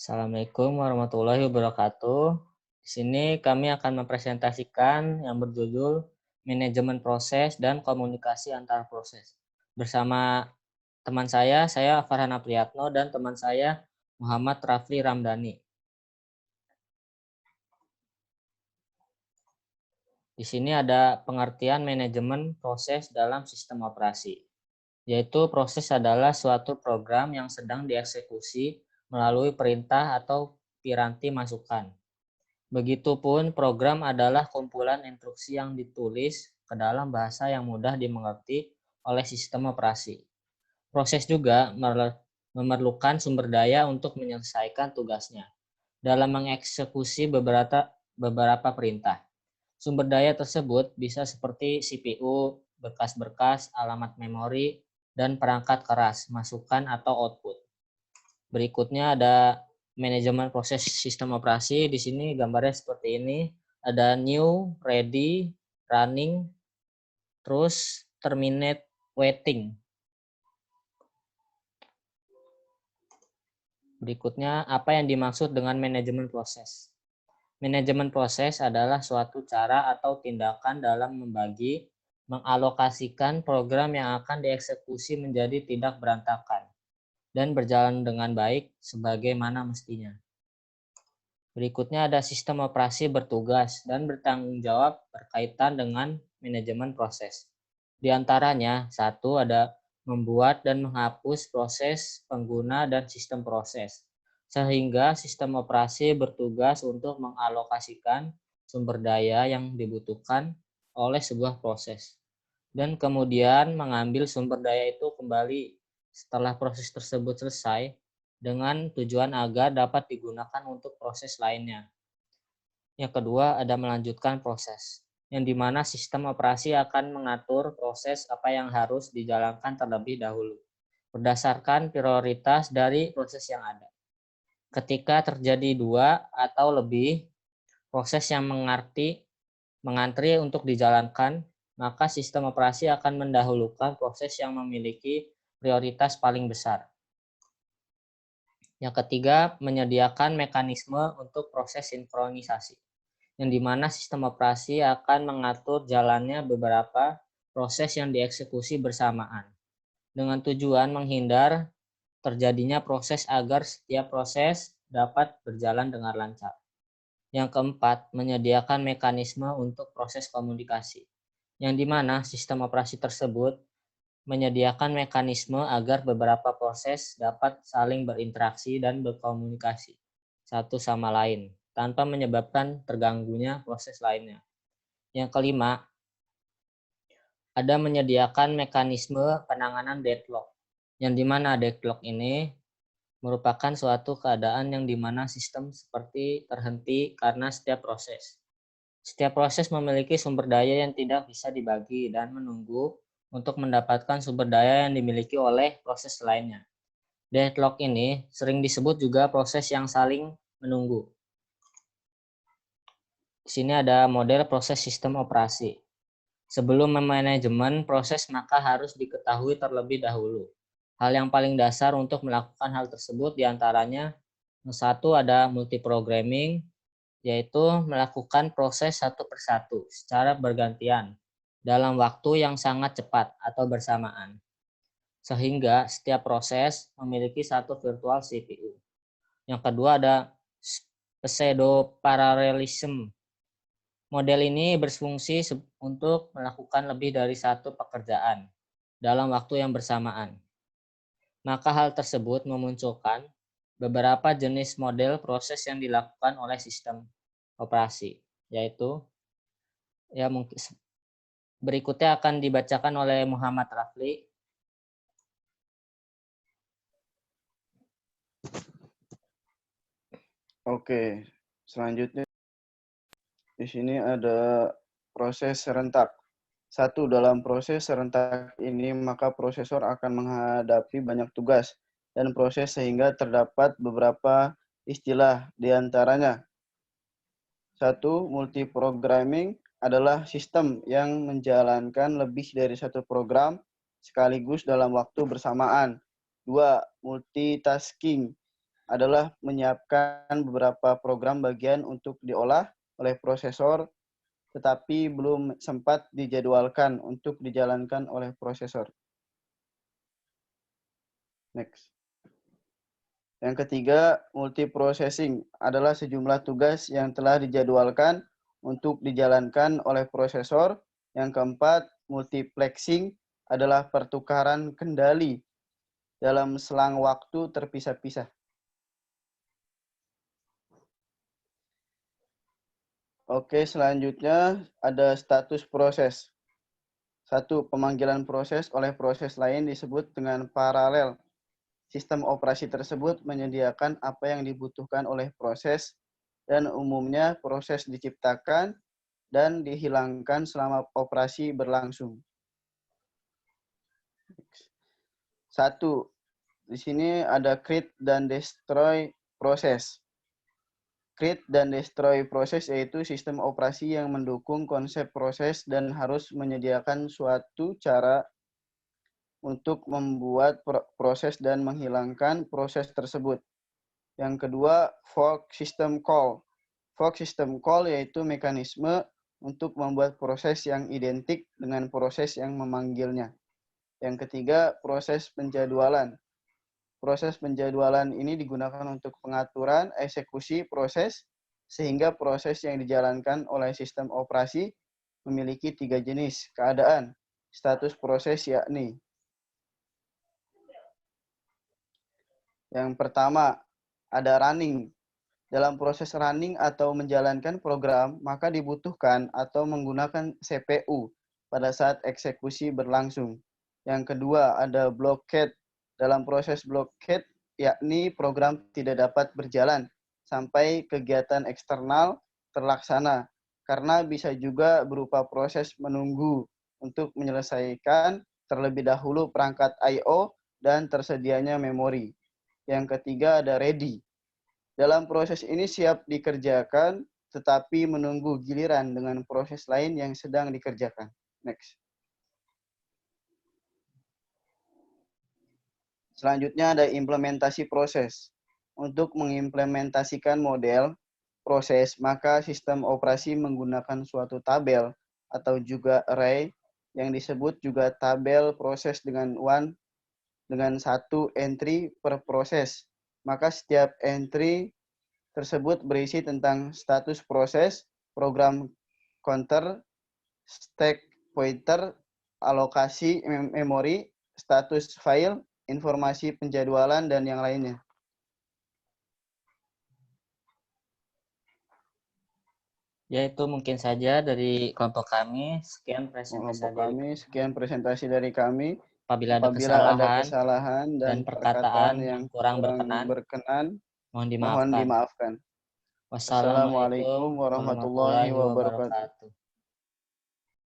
Assalamualaikum warahmatullahi wabarakatuh. Di sini kami akan mempresentasikan yang berjudul Manajemen Proses dan Komunikasi Antar Proses. Bersama teman saya Farhana Priyatno dan teman saya Muhammad Rafli Ramdhani. Di sini ada pengertian manajemen proses dalam sistem operasi, yaitu proses adalah suatu program yang sedang dieksekusi melalui perintah atau piranti masukan. Begitupun program adalah kumpulan instruksi yang ditulis ke dalam bahasa yang mudah dimengerti oleh sistem operasi. Proses juga memerlukan sumber daya untuk menyelesaikan tugasnya dalam mengeksekusi beberapa perintah. Sumber daya tersebut bisa seperti CPU, berkas-berkas, alamat memori, dan perangkat keras, masukan atau output. Berikutnya ada manajemen proses sistem operasi. Di sini gambarnya seperti ini. Ada new, ready, running, terus terminate, waiting. Berikutnya, apa yang dimaksud dengan manajemen proses? Manajemen proses adalah suatu cara atau tindakan dalam membagi, mengalokasikan program yang akan dieksekusi menjadi tidak berantakan dan berjalan dengan baik sebagaimana mestinya. Berikutnya ada sistem operasi bertugas dan bertanggung jawab berkaitan dengan manajemen proses. Di antaranya, satu ada membuat dan menghapus proses, pengguna, dan sistem proses. Sehingga sistem operasi bertugas untuk mengalokasikan sumber daya yang dibutuhkan oleh sebuah proses. Dan kemudian mengambil sumber daya itu kembali setelah proses tersebut selesai dengan tujuan agar dapat digunakan untuk proses lainnya. Yang kedua ada melanjutkan proses, yang dimana sistem operasi akan mengatur proses apa yang harus dijalankan terlebih dahulu, berdasarkan prioritas dari proses yang ada. Ketika terjadi dua atau lebih proses yang mengantri untuk dijalankan, maka sistem operasi akan mendahulukan proses yang memiliki prioritas paling besar. Yang ketiga, menyediakan mekanisme untuk proses sinkronisasi, yang dimana sistem operasi akan mengatur jalannya beberapa proses yang dieksekusi bersamaan, dengan tujuan menghindar terjadinya proses agar setiap proses dapat berjalan dengan lancar. Yang keempat, menyediakan mekanisme untuk proses komunikasi, yang dimana sistem operasi tersebut menyediakan mekanisme agar beberapa proses dapat saling berinteraksi dan berkomunikasi satu sama lain, tanpa menyebabkan terganggunya proses lainnya. Yang kelima, ada menyediakan mekanisme penanganan deadlock, yang dimana deadlock ini merupakan suatu keadaan yang dimana sistem seperti terhenti karena setiap proses. Setiap proses memiliki sumber daya yang tidak bisa dibagi dan menunggu untuk mendapatkan sumber daya yang dimiliki oleh proses lainnya. Deadlock ini sering disebut juga proses yang saling menunggu. Di sini ada model proses sistem operasi. Sebelum memanajemen proses maka harus diketahui terlebih dahulu. Hal yang paling dasar untuk melakukan hal tersebut diantaranya satu ada multiprogramming, yaitu melakukan proses satu persatu secara bergantian dalam waktu yang sangat cepat atau bersamaan. Sehingga setiap proses memiliki satu virtual CPU. Yang kedua ada pseudo-parallelism. Model ini berfungsi untuk melakukan lebih dari satu pekerjaan dalam waktu yang bersamaan. Maka hal tersebut memunculkan beberapa jenis model proses yang dilakukan oleh sistem operasi, yaitu mungkin berikutnya akan dibacakan oleh Muhammad Rafli. Oke, selanjutnya di sini ada proses serentak. Satu, dalam proses serentak ini maka prosesor akan menghadapi banyak tugas dan proses sehingga terdapat beberapa istilah di antaranya. Satu, multiprogramming adalah sistem yang menjalankan lebih dari satu program sekaligus dalam waktu bersamaan. Dua, multitasking adalah menyiapkan beberapa program bagian untuk diolah oleh prosesor, tetapi belum sempat dijadwalkan untuk dijalankan oleh prosesor. Next. Yang ketiga, multiprocessing adalah sejumlah tugas yang telah dijadwalkan untuk dijalankan oleh prosesor. Yang keempat, multiplexing adalah pertukaran kendali dalam selang waktu terpisah-pisah. Oke, selanjutnya ada status proses. 1. Pemanggilan proses oleh proses lain disebut dengan paralel. Sistem operasi tersebut menyediakan apa yang dibutuhkan oleh proses dan umumnya proses diciptakan dan dihilangkan selama operasi berlangsung. 1. Di sini ada create dan destroy proses. Create dan destroy proses yaitu sistem operasi yang mendukung konsep proses dan harus menyediakan suatu cara untuk membuat proses dan menghilangkan proses tersebut. Yang kedua, fork system call. Fork system call yaitu mekanisme untuk membuat proses yang identik dengan proses yang memanggilnya. Yang ketiga, proses penjadwalan. Proses penjadwalan ini digunakan untuk pengaturan eksekusi proses, sehingga proses yang dijalankan oleh sistem operasi memiliki 3 jenis keadaan status proses, yakni yang pertama, ada running. Dalam proses running atau menjalankan program, maka dibutuhkan atau menggunakan CPU pada saat eksekusi berlangsung. Yang kedua, ada blockade. Dalam proses blockade, yakni program tidak dapat berjalan sampai kegiatan eksternal terlaksana, karena bisa juga berupa proses menunggu untuk menyelesaikan terlebih dahulu perangkat I/O dan tersedianya memori. Yang ketiga ada ready. Dalam proses ini siap dikerjakan, tetapi menunggu giliran dengan proses lain yang sedang dikerjakan. Next. Selanjutnya ada implementasi proses. Untuk mengimplementasikan model proses, maka sistem operasi menggunakan suatu tabel atau juga array yang disebut juga tabel proses dengan satu entry per proses. Maka setiap entry tersebut berisi tentang status proses, program counter, stack pointer, alokasi memori, status file, informasi penjadwalan, dan yang lainnya. Ya, itu mungkin saja dari kelompok kami. Sekian Sekian presentasi dari kami. Apabila ada kesalahan dan perkataan yang kurang berkenan, mohon mohon dimaafkan. dimaafkan. Wassalamualaikum Assalamualaikum warahmatullahi wabarakatuh.